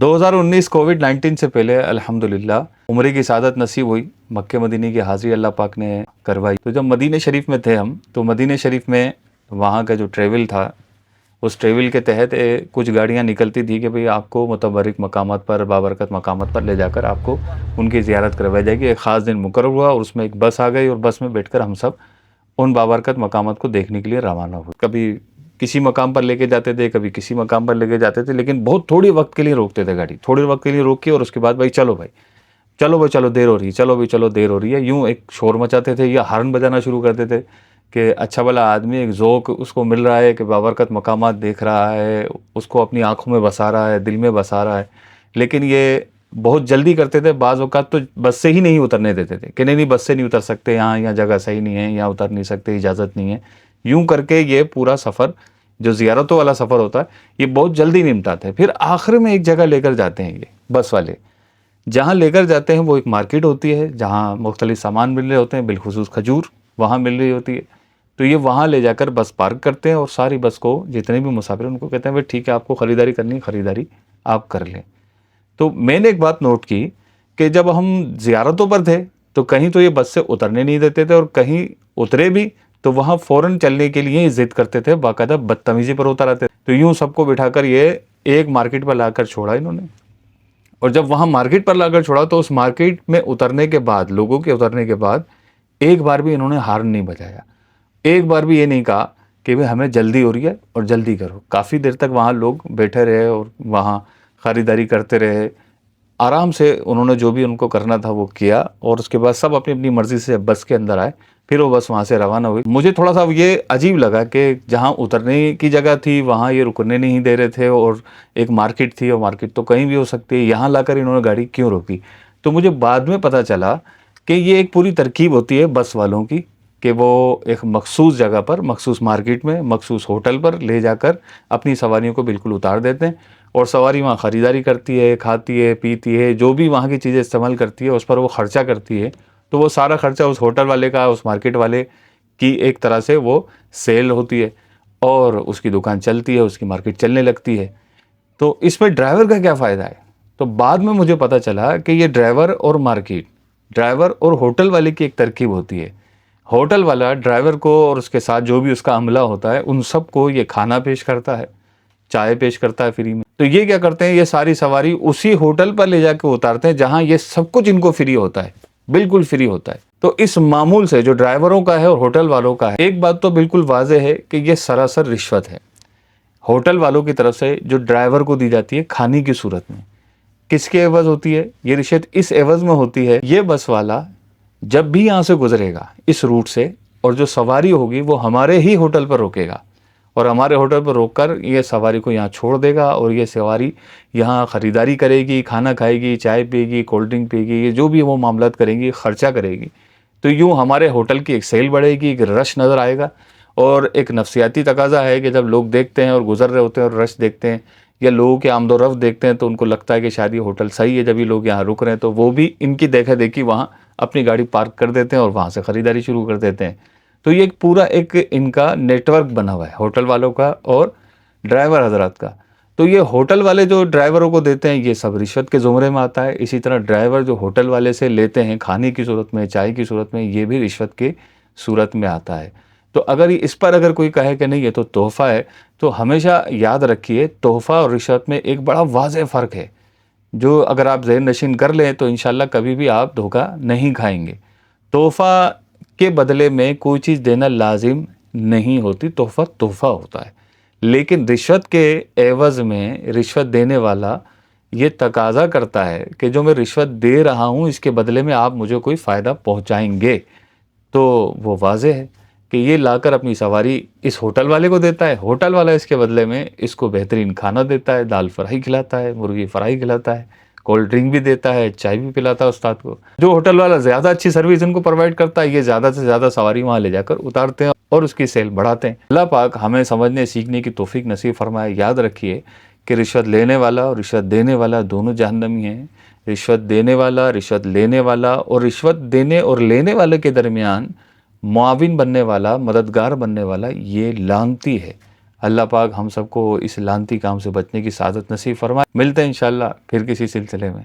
2019 कोविड-19 से पहले अल्हम्दुलिल्लाह उम्रे की सआदत नसीब हुई, मक्के मदीने की हाज़िरी अल्लाह पाक ने करवाई। तो जब मदीने शरीफ में थे हम, तो मदीने शरीफ में वहाँ का जो ट्रैवल था, उस ट्रैवल के तहत कुछ गाड़ियाँ निकलती थी कि भाई आपको मुतबर्रिक मकामात पर, बाबरकत मकामात पर ले जाकर आपको उनकी ज़ियारत करवाई जाएगी। एक ख़ास दिन मुकर्रर हुआ और उसमें एक बस आ गई और बस में बैठकर हम सब उन बाबरकत मकामात को देखने के लिए रवाना हुए। कभी किसी मकाम पर लेके जाते थे, कभी किसी मकाम पर लेके जाते थे, लेकिन बहुत थोड़ी वक्त के लिए रोकते थे गाड़ी, थोड़े वक्त के लिए रोक के और उसके बाद भाई चलो भाई, चलो भाई चलो, देर हो रही है, चलो भाई चलो, देर हो रही है, यूं एक शोर मचाते थे या हॉर्न बजाना शुरू करते थे कि अच्छा भला आदमी एक ज़ौक़ उसको मिल रहा है कि बाबरकत मकामात देख रहा है, उसको अपनी आँखों में बसा रहा है, दिल में बसा रहा है। लेकिन ये बहुत जल्दी करते थे, बाज़ औक़ात तो बस से ही नहीं उतरने देते थे कि नहीं बस से नहीं उतर सकते, यहाँ जगह सही नहीं है, यहाँ उतर नहीं सकते, इजाज़त नहीं है। यूं करके ये पूरा सफ़र जो ज़ियारतों वाला सफ़र होता है, ये बहुत जल्दी निपटाते हैं। फिर आखिर में एक जगह लेकर जाते हैं ये बस वाले, जहाँ लेकर जाते हैं वो एक मार्केट होती है जहाँ मुख्तलिफ सामान मिल रहे होते हैं, बिलखुसूस खजूर वहाँ मिल रही होती है। तो ये वहाँ ले जाकर बस पार्क करते हैं और सारी बस को जितने भी मुसाफिर उनको कहते हैं भाई ठीक है, आपको ख़रीदारी करनी है, ख़रीदारी आप कर लें। तो मैंने एक बात नोट की कि जब हम ज़ियारतों पर थे तो कहीं तो ये बस से उतरने नहीं देते थे और कहीं उतरे भी तो वहाँ फ़ौरन चलने के लिए ज़िद करते थे, बाकायदा बदतमीज़ी पर उतर आते। तो यूँ सबको बिठाकर ये एक मार्केट पर लाकर छोड़ा इन्होंने, और जब वहाँ मार्केट पर लाकर छोड़ा तो उस मार्केट में उतरने के बाद, लोगों के उतरने के बाद एक बार भी इन्होंने हॉर्न नहीं बजाया, एक बार भी ये नहीं कहा कि भाई हमें जल्दी हो रही है और जल्दी करो। काफ़ी देर तक वहाँ लोग बैठे रहे और वहाँ ख़रीदारी करते रहे, आराम से उन्होंने जो भी उनको करना था वो किया और उसके बाद सब अपनी अपनी मर्ज़ी से बस के अंदर आए। फिर वो बस वहाँ से रवाना हुई। मुझे थोड़ा सा ये अजीब लगा कि जहाँ उतरने की जगह थी वहाँ ये रुकने नहीं दे रहे थे और एक मार्केट थी और मार्केट तो कहीं भी हो सकती है, यहाँ लाकर इन्होंने गाड़ी क्यों रोकी। तो मुझे बाद में पता चला कि ये एक पूरी तरकीब होती है बस वालों की कि वो एक मखसूस जगह पर, मखसूस मार्केट में, मखसूस होटल पर ले जाकर अपनी सवारियों को बिल्कुल उतार देते हैं और सवारी वहाँ ख़रीदारी करती है, खाती है, पीती है, जो भी वहाँ की चीज़ें इस्तेमाल करती है उस पर वो ख़र्चा करती है। तो वो सारा ख़र्चा उस होटल वाले का, उस मार्केट वाले की एक तरह से वो सेल होती है और उसकी दुकान चलती है, उसकी मार्केट चलने लगती है। तो इसमें ड्राइवर का क्या फ़ायदा है? तो बाद में मुझे पता चला कि ये ड्राइवर और मार्केट, ड्राइवर और होटल वाले की एक तरकीब होती है। होटल वाला ड्राइवर को और उसके साथ जो भी उसका अमला होता है उन सबको ये खाना पेश करता है, चाय पेश करता है फ्री में। तो ये क्या करते हैं, ये सारी सवारी उसी होटल पर ले जाकर उतारते हैं जहाँ ये सब कुछ इनको फ्री होता है, बिल्कुल फ्री होता है। तो इस मामूल से जो ड्राइवरों का है और होटल वालों का है, एक बात तो बिल्कुल वाज़ेह है कि ये सरासर रिश्वत है होटल वालों की तरफ से जो ड्राइवर को दी जाती है खाने की सूरत में। किसके एवज़ होती है ये रिश्वत? इस एवज़ में होती है, ये बस वाला जब भी यहाँ से गुजरेगा इस रूट से और जो सवारी होगी वो हमारे ही होटल पर रुकेगा और हमारे होटल पर रोककर ये सवारी को यहाँ छोड़ देगा और ये सवारी यहाँ ख़रीदारी करेगी, खाना खाएगी, चाय पिएगी, कोल्ड ड्रिंक पिएगी, ये जो भी वो मामलात करेंगी, ख़र्चा करेगी। तो यूँ हमारे होटल की एक सेल बढ़ेगी, एक रश नज़र आएगा और एक नफसियाती तकाज़ा है कि जब लोग देखते हैं और गुज़र रहे होते हैं और रश देखते हैं या लोगों के आमदोरफ्त देखते हैं तो उनको लगता है कि शायद ये होटल सही है। जब ये लोग यहाँ रुक रहे हैं तो वो भी इनकी देखा देखी वहाँ अपनी गाड़ी पार्क कर देते हैं और वहाँ से ख़रीदारी शुरू कर देते हैं। तो ये पूरा एक इनका नेटवर्क बना हुआ है होटल वालों का और ड्राइवर हजरात का। तो ये होटल वाले जो ड्राइवरों को देते हैं ये सब रिश्वत के ज़ुमरे में आता है। इसी तरह ड्राइवर जो होटल वाले से लेते हैं खाने की सूरत में, चाय की सूरत में, ये भी रिश्वत की सूरत में आता है। तो अगर इस पर अगर कोई कहे कि नहीं ये तो तोहफ़ा है, तो हमेशा याद रखिए तोहफ़ा और रिश्वत में एक बड़ा वाज़ेह फ़र्क है जो अगर आप ज़हन नशीन कर लें तो इंशाल्लाह कभी भी आप धोखा नहीं खाएंगे। तोहफ़ा के बदले में कोई चीज़ देना लाजिम नहीं होती, तोहफ़ा तोहफ़ा होता है। लेकिन रिश्वत के एवज़ में रिश्वत देने वाला ये तकाज़ा करता है कि जो मैं रिश्वत दे रहा हूँ इसके बदले में आप मुझे कोई फ़ायदा पहुँचाएंगे। तो वो वाज़ेह है कि ये लाकर अपनी सवारी इस होटल वाले को देता है, होटल वाला इसके बदले में इसको बेहतरीन खाना देता है, दाल फ्राई खिलाता है, मुर्गी फ्राई खिलाता है, कोल्ड ड्रिंक भी देता है, चाय भी पिलाता है उस्ताद को। जो होटल वाला ज़्यादा अच्छी सर्विस इनको प्रोवाइड करता है, ये ज़्यादा से ज़्यादा सवारी वहाँ ले जाकर उतारते हैं और उसकी सेल बढ़ाते हैं। अल्लाह पाक हमें समझने सीखने की तौफीक नसीब फरमाए। याद रखिए कि रिश्वत लेने वाला और रिश्वत देने वाला दोनों जहन्नमी हैं। रिश्वत देने वाला, रिश्वत लेने वाला और रिश्वत देने और लेने वाले के दरमियान मुआविन बनने वाला, मददगार बनने वाला ये लानती है। اللہ پاک ہم سب کو اس لعنتی کام سے بچنے کی سعادت نصیب فرمائے. ملتے ہیں انشاءاللہ پھر کسی سلسلے میں.